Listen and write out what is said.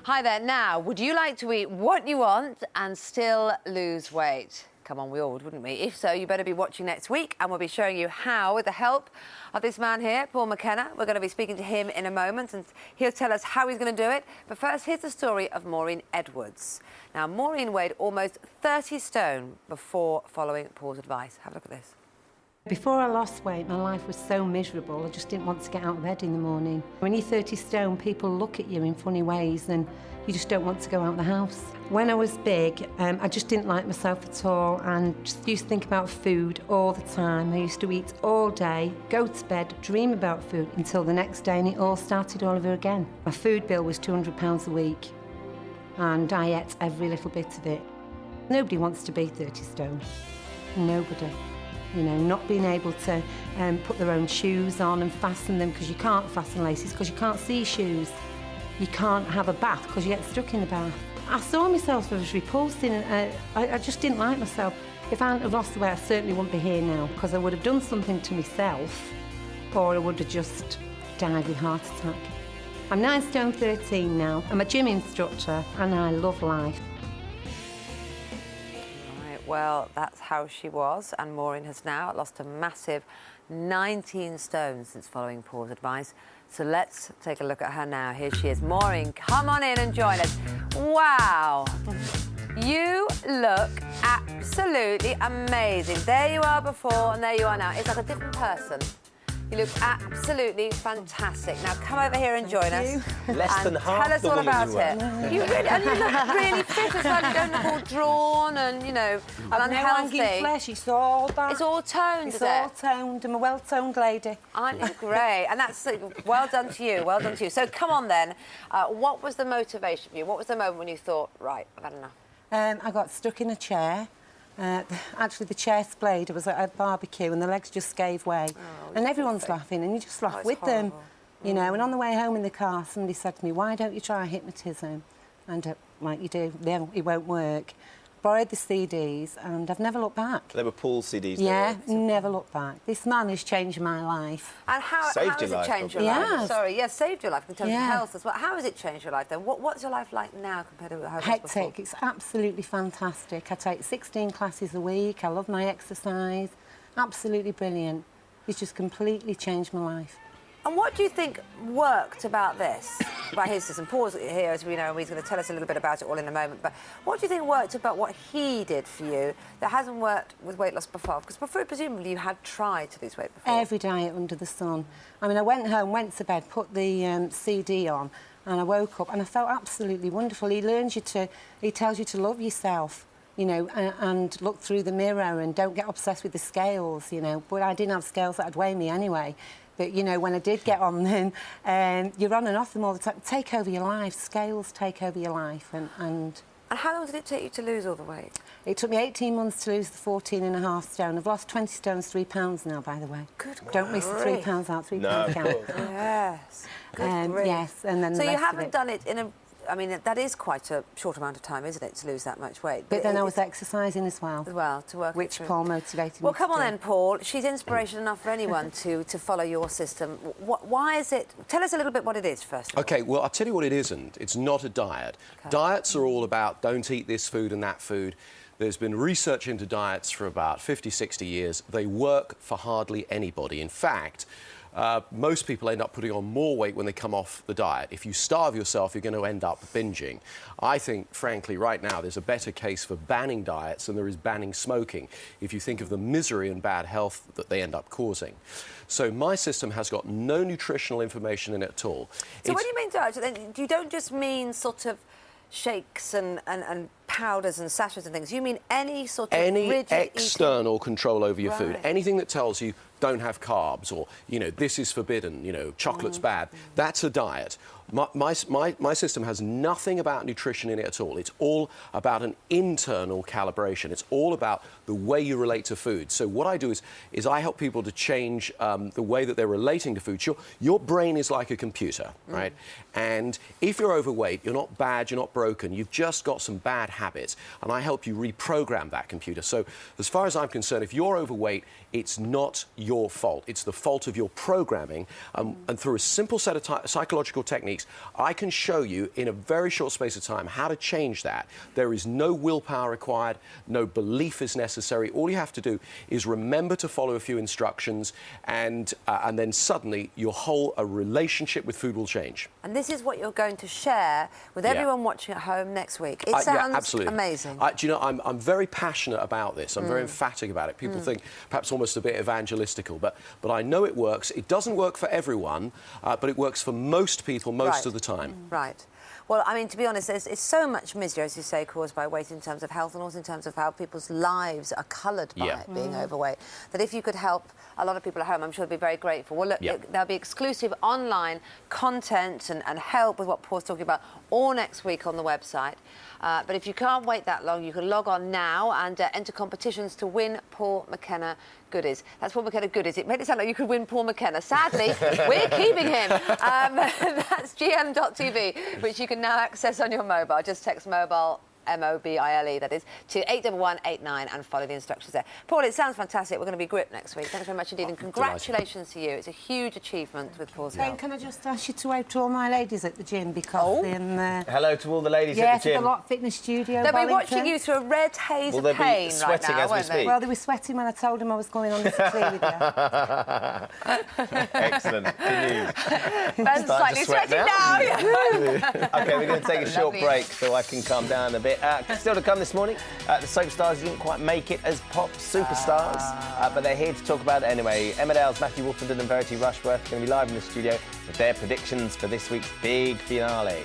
Hi there. Now, would you like to eat what you want and still lose weight? Come on, we all would, wouldn't we? If so, you better be watching next week, and we'll be showing you how, with the help of this man here, Paul McKenna. We're going to be speaking to him in a moment, and he'll tell us how he's going to do it. But first, here's the story of Maureen Edwards. Now, Maureen weighed almost 30 stone before following Paul's advice. Have a look at this. Before I lost weight, my life was so miserable, I just didn't want to get out of bed in the morning. When you're 30 stone, people look at you in funny ways and you just don't want to go out the house. When I was big, I just didn't like myself at all and just used to think about food all the time. I used to eat all day, go to bed, dream about food until the next day, and it all started all over again. My food bill was £200 a week and I ate every little bit of it. Nobody wants to be 30 stone. Nobody. You know, not being able to put their own shoes on and fasten them because you can't fasten laces because you can't see shoes. You can't have a bath because you get stuck in the bath. I saw myself as repulsing and I just didn't like myself. If I hadn't have lost the weight, I certainly wouldn't be here now because I would have done something to myself or I would have just died with a heart attack. I'm 9 stone 13 now. I'm a gym instructor and I love life. Well, that's how she was, and Maureen has now lost a massive 19 stone since following Paul's advice. So let's take a look at her now. Here she is. Maureen, come on in and join us. Wow. You look absolutely amazing. There you are before and there you are now. It's like a different person. You look absolutely fantastic. Now come over here and join us. Less than half tell us the all woman about you it. were. You really, and you look really fit as well. You don't look all drawn and, you know, unhealthy. No hanging flesh, it's all that. It's all toned, It's is all it? toned. I'm a well-toned lady. Aren't you great? And that's well done to you. Well done to you. So come on then. What was the motivation for you? What was the moment when you thought, right, I've had enough? I got stuck in a chair. Actually, the chair splayed. It was at a barbecue and the legs just gave way. Oh, and everyone's laughing and you just laugh with them, you know. And on the way home in the car, somebody said to me, why don't you try hypnotism? And like you do, it won't work. Borrowed the CDs and I've never looked back. They were Paul's CDs. Yeah, never looked back. This man has changed my life. And how has it changed your life? Yes. Sorry, yes, saved your life in terms of health as well. How has it changed your life then? What's your life like now compared to how it was before? Hectic. It's absolutely fantastic. I take 16 classes a week. I love my exercise. Absolutely brilliant. It's just completely changed my life. And what do you think worked about this, about his system? Paul's here, as we know, and he's going to tell us a little bit about it all in a moment. But what do you think worked about what he did for you that hasn't worked with weight loss before? Because before, presumably, you had tried to lose weight before. Every diet under the sun. I mean, I went home, went to bed, put the CD on, and I woke up and I felt absolutely wonderful. He tells you to love yourself, you know, and look through the mirror and don't get obsessed with the scales, you know. But I didn't have scales that'd weigh me anyway. But, you know, when I did get on them, you're on and off them all the time. Take over your life. Scales take over your life. And how long did it take you to lose all the weight? It took me 18 months to lose the 14.5 stone. I've lost 20 stones, 3 pounds now, by the way. Good Don't miss the 3 pounds out, 3 pound count. Yes. Good yes, and then so the you rest haven't of it. done it in a... I mean, that is quite a short amount of time, isn't it, to lose that much weight? But then I was exercising as well. To work which Paul motivated me. Well, come on to do. then, Paul. She's inspiration enough for anyone to follow your system. Why is it... Tell us a little bit what it is, first of all. OK, well, I'll tell you what it isn't. It's not a diet. Okay. Diets are all about don't eat this food and that food. There's been research into diets for about 50, 60 years. They work for hardly anybody. In fact, most people end up putting on more weight when they come off the diet. If you starve yourself, you're going to end up binging. I think, frankly, right now, there's a better case for banning diets than there is banning smoking, if you think of the misery and bad health that they end up causing. So my system has got no nutritional information in it at all. So when you mean diet, you don't just mean sort of shakes and powders and sachets and things. You mean any sort of rigid external control over your food. Right. Anything that tells you don't have carbs or, you know, this is forbidden, you know, chocolate's bad. That's a diet. My system has nothing about nutrition in it at all. It's all about an internal calibration. It's all about the way you relate to food. So what I do is I help people to change the way that they're relating to food. Your brain is like a computer, right? And if you're overweight, you're not bad, you're not broken. You've just got some bad habits. And I help you reprogram that computer. So as far as I'm concerned, if you're overweight, it's not your your fault. It's the fault of your programming. And through a simple set of psychological techniques, I can show you in a very short space of time how to change that. There is no willpower required, no belief is necessary. All you have to do is remember to follow a few instructions, and then suddenly your whole relationship with food will change. And this is what you're going to share with everyone watching at home next week. It sounds amazing. Do you know, I'm very passionate about this. I'm very emphatic about it. People think perhaps almost a bit evangelistical, but I know it works. It doesn't work for everyone, but it works for most people most of the time. Right. Well, I mean, to be honest, there's so much misery, as you say, caused by weight in terms of health and also in terms of how people's lives are coloured by it, being overweight, that if you could help a lot of people at home, I'm sure they'd be very grateful. Well, look, there'll be exclusive online content and help with what Paul's talking about all next week on the website. But if you can't wait that long, you can log on now and enter competitions to win Paul McKenna goodies. That's Paul McKenna goodies. It made it sound like you could win Paul McKenna. Sadly, we're keeping him. That's GM.TV, which you can now access on your mobile. Just text mobile, MOBILE, that is, to 81189 and follow the instructions there. Paul, it sounds fantastic. We're going to be gripped next week. Thanks very much indeed, and congratulations to you. It's a huge achievement with Paul's health. Can I just ask you to wave to all my ladies at the gym, because hello to all the ladies at the gym. the Lot Fitness Studio. They'll be watching you through a red haze of pain right now, as we speak. Well, they were sweating when I told them I was going on this tree with you. Excellent. Good news. Ben's slightly sweating now. OK, we're going to take a short break so I can calm down a bit. Still to come this morning, the soap stars didn't quite make it as pop superstars, but they're here to talk about it anyway. Emmerdale's Matthew Wolfenden and Verity Rushworth are going to be live in the studio with their predictions for this week's big finale.